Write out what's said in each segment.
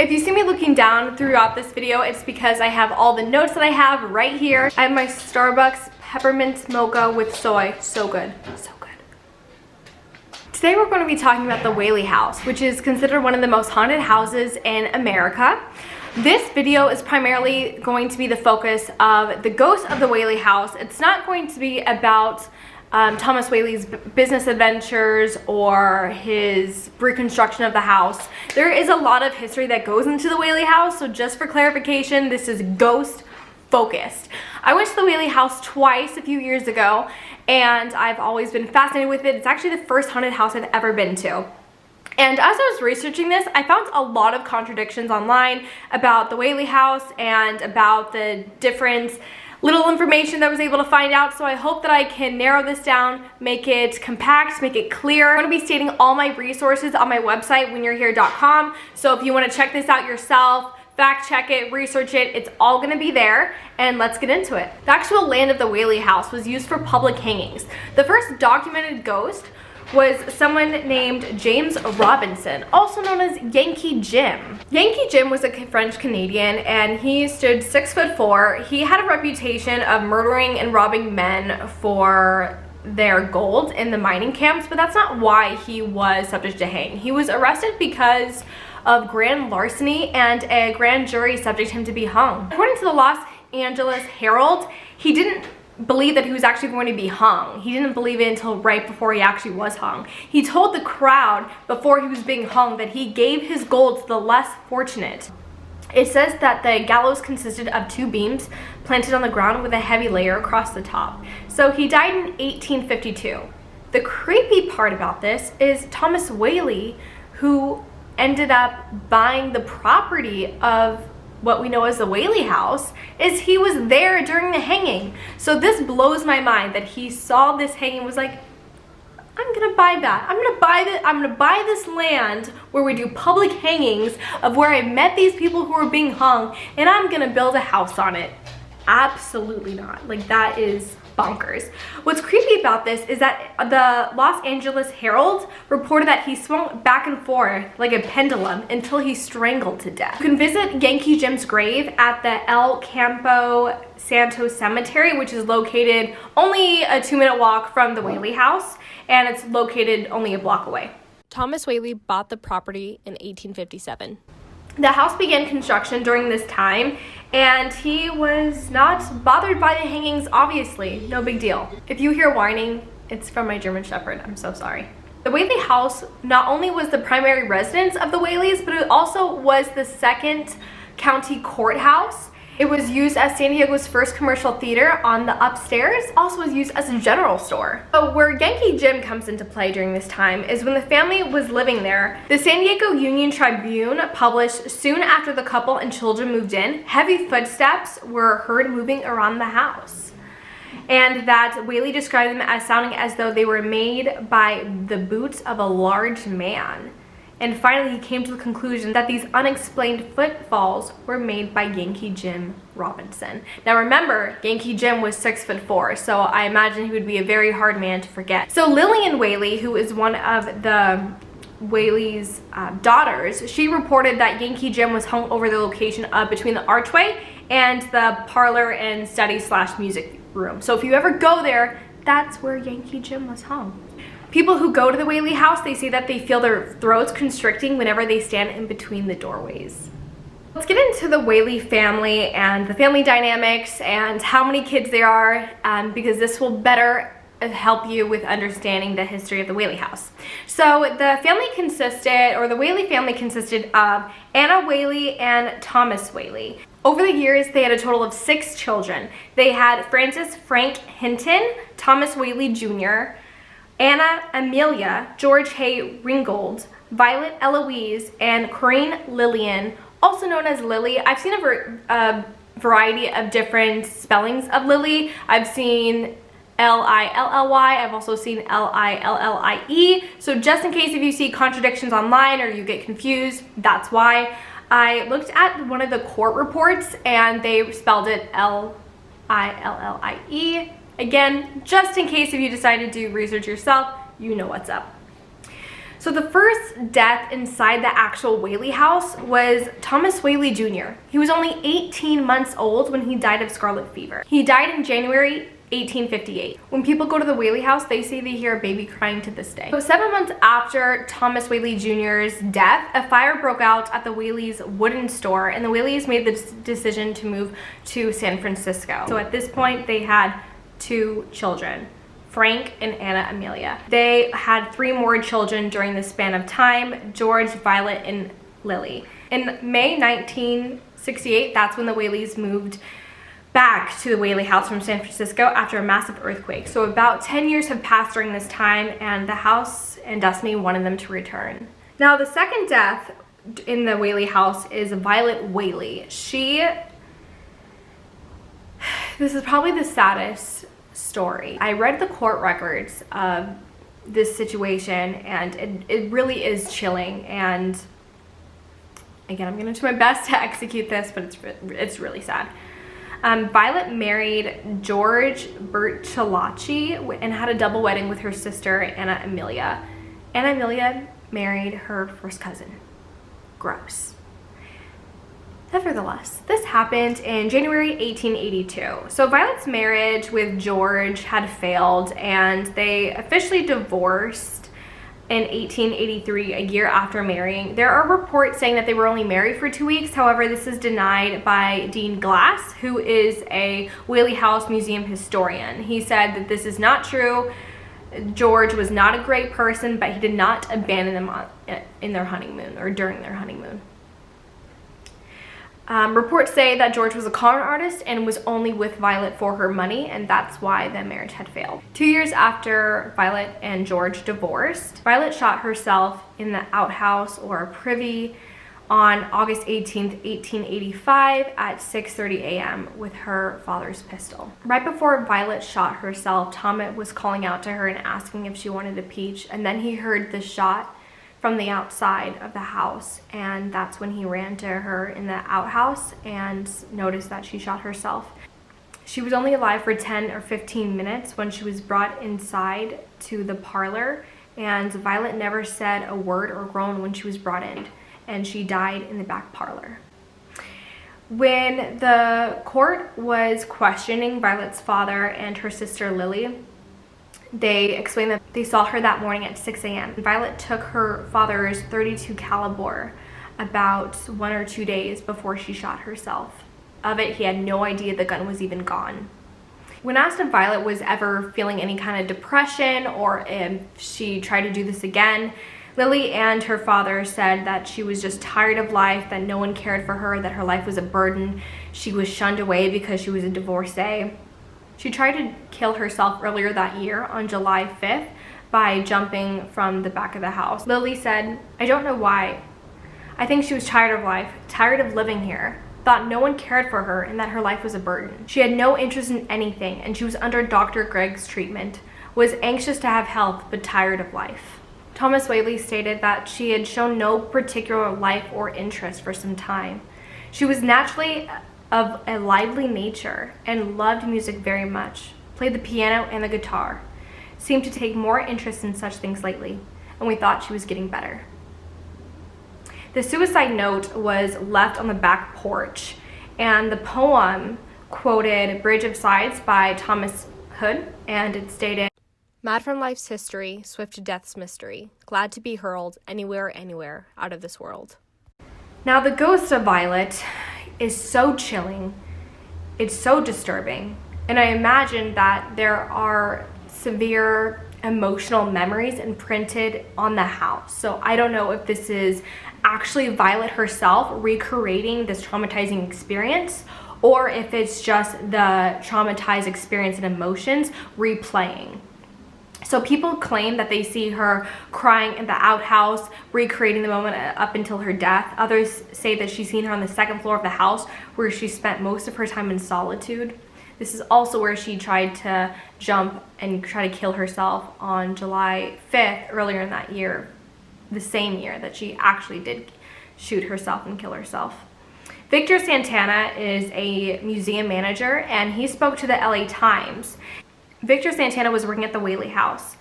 If you see me looking down throughout this video, it's because I have all the notes that I have right here. I have my Starbucks peppermint mocha with soy. So good, so good. Today we're going to be talking about the Whaley House, which is considered one of the most haunted houses in America. This video is primarily going to be the focus of the ghost of the Whaley House. It's not going to be about Thomas Whaley's business adventures or his reconstruction of the house. There is a lot of history that goes into the Whaley House, so just for clarification, this is ghost focused. I went to the Whaley House twice a few years ago, and I've always been fascinated with it. It's actually the first haunted house I've ever been to. And as I was researching this, I found a lot of contradictions online about the Whaley House and about the different little information that I was able to find out, so I hope that I can narrow this down, make it compact, make it clear. I'm going to be stating all my resources on my website, whenyourhere.com, so if you want to check this out yourself, fact check it, research it, it's all going to be there, and let's get into it. The actual land of the Whaley House was used for public hangings. The first documented ghost was someone named James Robinson, also known as Yankee Jim. Yankee Jim was a French Canadian, and he stood 6'4". He had a reputation of murdering and robbing men for their gold in the mining camps, but that's not why he was subject to hang. He was arrested because of grand larceny, and a grand jury subjected him to be hung. According to the Los Angeles Herald, he didn't believe that he was actually going to be hung. He didn't believe it until right before he actually was hung. He told the crowd before he was being hung that he gave his gold to the less fortunate. It says that the gallows consisted of 2 beams planted on the ground with a heavy layer across the top. So he died in 1852. The creepy part about this is Thomas Whaley, who ended up buying the property of what we know as the Whaley House, is he was there during the hanging. So this blows my mind that he saw this hanging and was like, I'm gonna buy that. I'm gonna buy this land where we do public hangings of where I met these people who were being hung, and I'm gonna build a house on it. Absolutely not. Like, that is bonkers. What's creepy about this is that the Los Angeles Herald reported that he swung back and forth like a pendulum until he strangled to death. You can visit Yankee Jim's grave at the El Campo Santo Cemetery, which is located only a 2-minute walk from the Whaley House, and it's located only a block away. Thomas Whaley bought the property in 1857. The house began construction during this time, and he was not bothered by the hangings, obviously. No big deal. If you hear whining, it's from my German Shepherd. I'm so sorry. The Whaley House not only was the primary residence of the Whaleys, but it also was the second county courthouse. It was used as San Diego's first commercial theater on the upstairs. Also was used as a general store. But where Yankee Jim comes into play during this time is when the family was living there. The San Diego Union Tribune published soon after the couple and children moved in, heavy footsteps were heard moving around the house. And that Whaley described them as sounding as though they were made by the boots of a large man. And finally, he came to the conclusion that these unexplained footfalls were made by Yankee Jim Robinson. Now remember, Yankee Jim was 6'4", so I imagine he would be a very hard man to forget. So Lillian Whaley, who is one of the Whaley's daughters, she reported that Yankee Jim was hung over the location of between the archway and the parlor and study/music room. So if you ever go there, that's where Yankee Jim was hung. People who go to the Whaley House, they say that they feel their throats constricting whenever they stand in between the doorways. Let's get into the Whaley family and the family dynamics and how many kids there are, because this will better help you with understanding the history of the Whaley House. So the Whaley family consisted of Anna Whaley and Thomas Whaley. Over the years, they had a total of 6 children. They had Francis Frank Hinton, Thomas Whaley Jr., Anna Amelia, George Hay Ringgold, Violet Eloise, and Corinne Lillian, also known as Lily. I've seen a variety of different spellings of Lily. I've seen L-I-L-L-Y. I've also seen L-I-L-L-I-E. So just in case if you see contradictions online or you get confused, that's why. I looked at one of the court reports and they spelled it L-I-L-L-I-E. Again, just in case if you decide to do research yourself, you know what's up. So the first death inside the actual Whaley house was Thomas Whaley Jr. He was only 18 months old when he died of scarlet fever. He died in January 1858. When people go to the Whaley house, they say they hear a baby crying to this day. So 7 months after Thomas Whaley Jr.'s death, a fire broke out at the Whaley's wooden store, and the Whaleys made the decision to move to San Francisco. So at this point, they had 2 children, Frank and Anna Amelia. They had 3 more children during the span of time, George, Violet, and Lily. In May 1968, that's when the Whaleys moved back to the Whaley house from San Francisco after a massive earthquake. So about 10 years have passed during this time, and the house and Destiny wanted them to return. Now, the second death in the Whaley house is Violet Whaley. This is probably the saddest story. I read the court records of this situation, and it really is chilling. And again, I'm gonna do my best to execute this, but it's really sad. Violet married George Bertolacci and had a double wedding with her sister, Anna Amelia. Anna Amelia married her first cousin. Gross. Nevertheless, this happened in January 1882. So Violet's marriage with George had failed, and they officially divorced in 1883, a year after marrying. There are reports saying that they were only married for 2 weeks. However, this is denied by Dean Glass, who is a Whaley House museum historian. He said that this is not true. George was not a great person, but he did not abandon them in their honeymoon or during their honeymoon. Reports say that George was a con artist and was only with Violet for her money, and that's why the marriage had failed. 2 years after Violet and George divorced, Violet shot herself in the outhouse or privy on August 18th, 1885 at 6:30 a.m. with her father's pistol. Right before Violet shot herself, Thomas was calling out to her and asking if she wanted a peach, and then he heard the shot from the outside of the house, and that's when he ran to her in the outhouse and noticed that she shot herself. She was only alive for 10 or 15 minutes when she was brought inside to the parlor, and Violet never said a word or groan when she was brought in, and she died in the back parlor. When the court was questioning Violet's father and her sister Lily, they explained that they saw her that morning at 6 a.m. Violet took her father's .32 caliber about 1 or 2 days before she shot herself. Of it, he had no idea the gun was even gone. When asked if Violet was ever feeling any kind of depression or if she tried to do this again, Lily and her father said that she was just tired of life, that no one cared for her, that her life was a burden. She was shunned away because she was a divorcee. She tried to kill herself earlier that year on July 5th by jumping from the back of the house. Lily said, "I don't know why. I think she was tired of life, tired of living here, thought no one cared for her and that her life was a burden. She had no interest in anything, and she was under Dr. Gregg's treatment, was anxious to have health but tired of life." Thomas Whaley stated that she had shown no particular life or interest for some time. She was naturally of a lively nature and loved music very much, played the piano and the guitar, seemed to take more interest in such things lately, and we thought she was getting better. The suicide note was left on the back porch, and the poem quoted Bridge of Sighs by Thomas Hood, and it stated, "Mad from life's history, swift to death's mystery, glad to be hurled anywhere, anywhere, out of this world." Now, the ghost of Violet is so chilling, it's so disturbing, and I imagine that there are severe emotional memories imprinted on the house. So I don't know if this is actually Violet herself recreating this traumatizing experience, or if it's just the traumatized experience and emotions replaying. So people claim that they see her crying in the outhouse, recreating the moment up until her death. Others say that she's seen her on the second floor of the house, where she spent most of her time in solitude. This is also where she tried to jump and try to kill herself on July 5th earlier in that year, the same year that she actually did shoot herself and kill herself. Victor Santana is a museum manager, and he spoke to the LA Times. Victor Santana was working at the Whaley House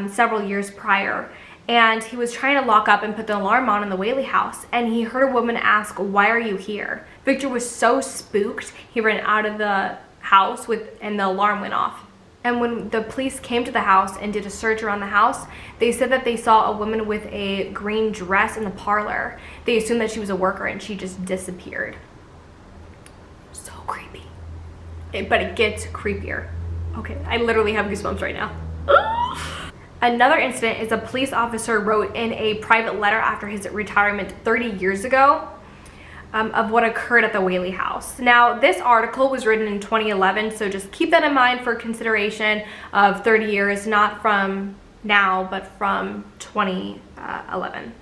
several years prior, and he was trying to lock up and put the alarm on in the Whaley house, and he heard a woman ask, "Why are you here?" Victor was so spooked, he ran out of the house and the alarm went off. And when the police came to the house and did a search around the house, they said that they saw a woman with a green dress in the parlor. They assumed that she was a worker and she just disappeared. So creepy. But it gets creepier. Okay, I literally have goosebumps right now. Another incident is a police officer wrote in a private letter after his retirement 30 years ago of what occurred at the Whaley house. Now, this article was written in 2011, so just keep that in mind for consideration of 30 years, not from now, but from 2011.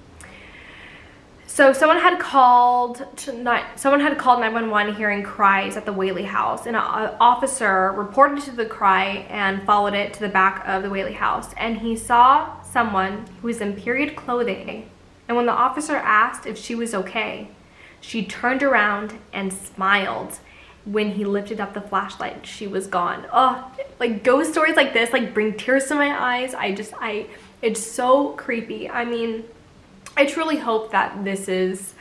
So someone had called 911 hearing cries at the Whaley house, and an officer reported to the cry and followed it to the back of the Whaley house, and he saw someone who was in period clothing, and when the officer asked if she was okay, she turned around and smiled. When he lifted up the flashlight, she was gone. Oh, like ghost stories like this like bring tears to my eyes. It's so creepy. I mean, I truly hope that this is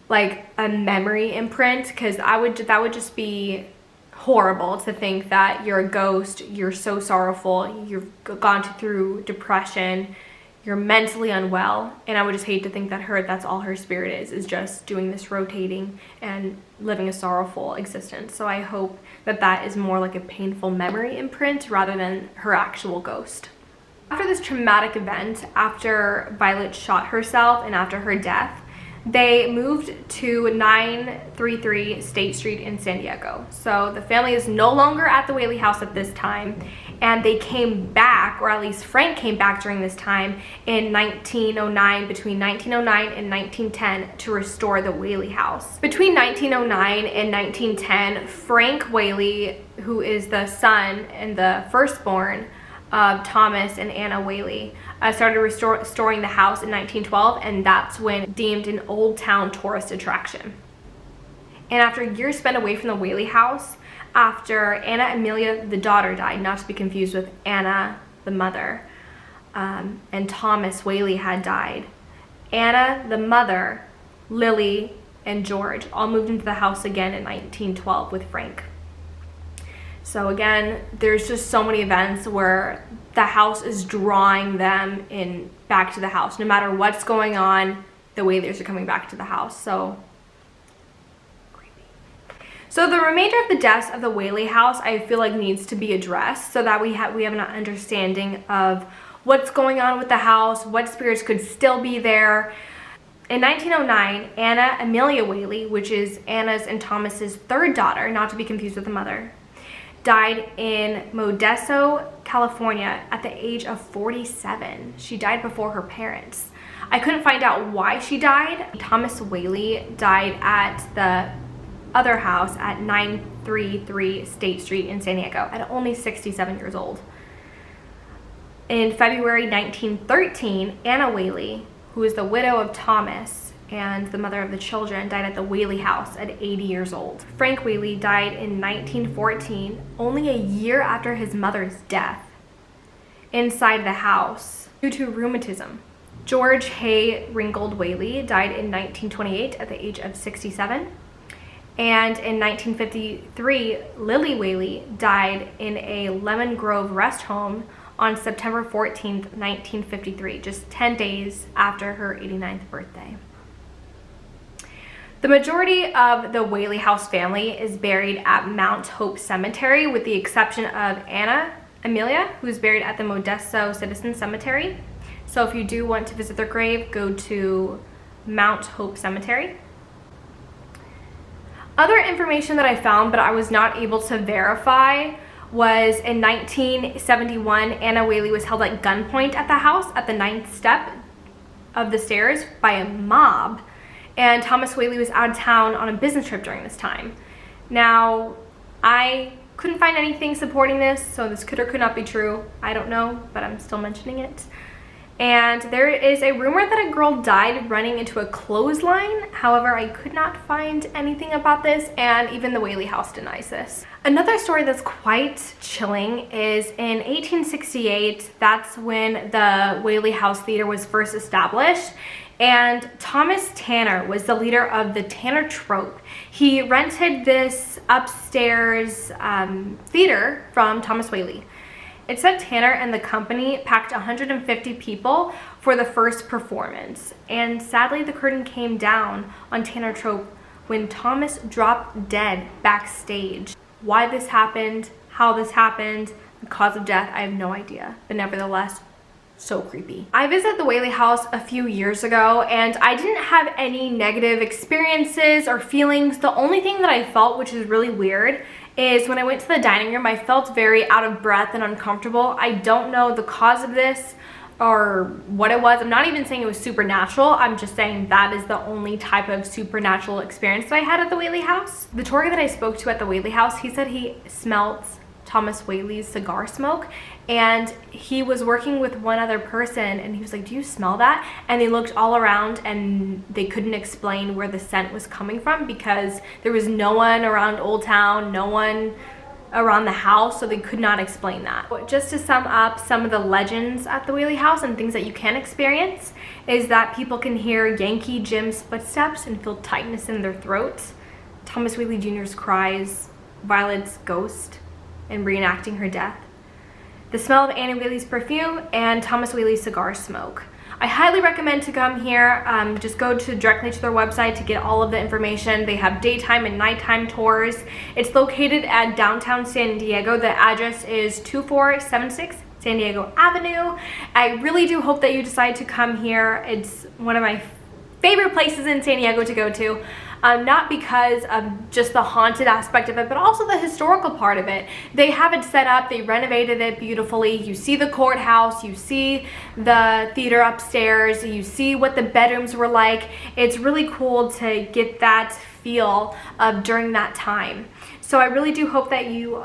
like a memory imprint, because that would just be horrible to think that you're a ghost, you're so sorrowful, you've gone through depression, you're mentally unwell, and I would just hate to think that that's all her spirit is just doing this rotating and living a sorrowful existence. So I hope that that is more like a painful memory imprint rather than her actual ghost. After this traumatic event, after Violet shot herself and after her death, they moved to 933 State Street in San Diego. So the family is no longer at the Whaley house at this time, and they came back, or at least Frank came back during this time in 1909, between 1909 and 1910, to restore the Whaley house. Between 1909 and 1910, Frank Whaley, who is the son and the firstborn of Thomas and Anna Whaley, started restoring the house in 1912, and that's when deemed an old town tourist attraction. And after years spent away from the Whaley house, after Anna Amelia, the daughter, died, not to be confused with Anna, the mother, and Thomas Whaley had died, Anna, the mother, Lily, and George all moved into the house again in 1912 with Frank. So again, there's just so many events where the house is drawing them in back to the house. No matter what's going on, the Whaleys are coming back to the house. So creepy. So the remainder of the deaths of the Whaley house, I feel like, needs to be addressed so that we have an understanding of what's going on with the house, what spirits could still be there. In 1909, Anna Amelia Whaley, which is Anna's and Thomas's third daughter, not to be confused with the mother, died in Modesto, California at the age of 47. She died before her parents. I couldn't find out why she died. Thomas Whaley died at the other house at 933 State Street in San Diego at only 67 years old. In February 1913, Anna Whaley, who is the widow of Thomas and the mother of the children, died at the Whaley house at 80 years old. Frank Whaley died in 1914, only a year after his mother's death, inside the house due to rheumatism. George Hay Ringgold Whaley died in 1928 at the age of 67. And in 1953, Lily Whaley died in a Lemon Grove rest home on September 14th, 1953, just 10 days after her 89th birthday. The majority of the Whaley house family is buried at Mount Hope Cemetery, with the exception of Anna Amelia, who's buried at the Modesto Citizen Cemetery. So if you do want to visit their grave, go to Mount Hope Cemetery. Other information that I found, but I was not able to verify, was in 1971, Anna Whaley was held at gunpoint at the house at the 9th step of the stairs by a mob. And Thomas Whaley was out of town on a business trip during this time. Now, I couldn't find anything supporting this, so this could or could not be true. I don't know, but I'm still mentioning it. And there is a rumor that a girl died running into a clothesline. However, I could not find anything about this, and even the Whaley House denies this. Another story that's quite chilling is in 1868, that's when the Whaley House Theater was first established. And Thomas Tanner was the leader of the Tanner Tourpe. He rented this upstairs theater from Thomas Whaley. It said Tanner and the company packed 150 people for the first performance. And sadly, the curtain came down on Tanner Tourpe when Thomas dropped dead backstage. Why this happened, how this happened, the cause of death, I have no idea. But nevertheless, so creepy. I visited the Whaley House a few years ago, and I didn't have any negative experiences or feelings. The only thing that I felt, which is really weird, is when I went to the dining room, I felt very out of breath and uncomfortable. I don't know the cause of this or what it was. I'm not even saying it was supernatural. I'm just saying that is the only type of supernatural experience that I had at the Whaley House. The tour that I spoke to at the Whaley House, he said he smelled Thomas Whaley's cigar smoke, and he was working with one other person, and he was like, do you smell that? And they looked all around and they couldn't explain where the scent was coming from because there was no one around Old Town, no one around the house, so they could not explain that. But just to sum up some of the legends at the Whaley House and things that you can experience is that people can hear Yankee Jim's footsteps and feel tightness in their throats, Thomas Whaley Jr.'s cries, Violet's ghost, and reenacting her death, the smell of Annie Whaley's perfume, and Thomas Whaley's cigar smoke. I highly recommend to come here. Just go directly to their website to get all of the information. They have daytime and nighttime tours. It's located at downtown San Diego. The address is 2476 San Diego Avenue. I really do hope that you decide to come here. It's one of my favorite places in San Diego to go to. Not because of just the haunted aspect of it, but also the historical part of it. They have it set up, they renovated it beautifully. You see the courthouse, you see the theater upstairs, you see what the bedrooms were like. It's really cool to get that feel of during that time. So I really do hope that you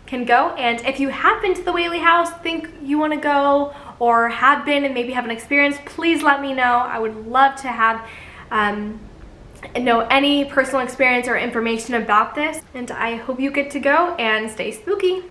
can go. And if you have been to the Whaley House, think you want to go, or have been and maybe have an experience, please let me know. I would love to have know any personal experience or information about this, and I hope you get to go and stay spooky.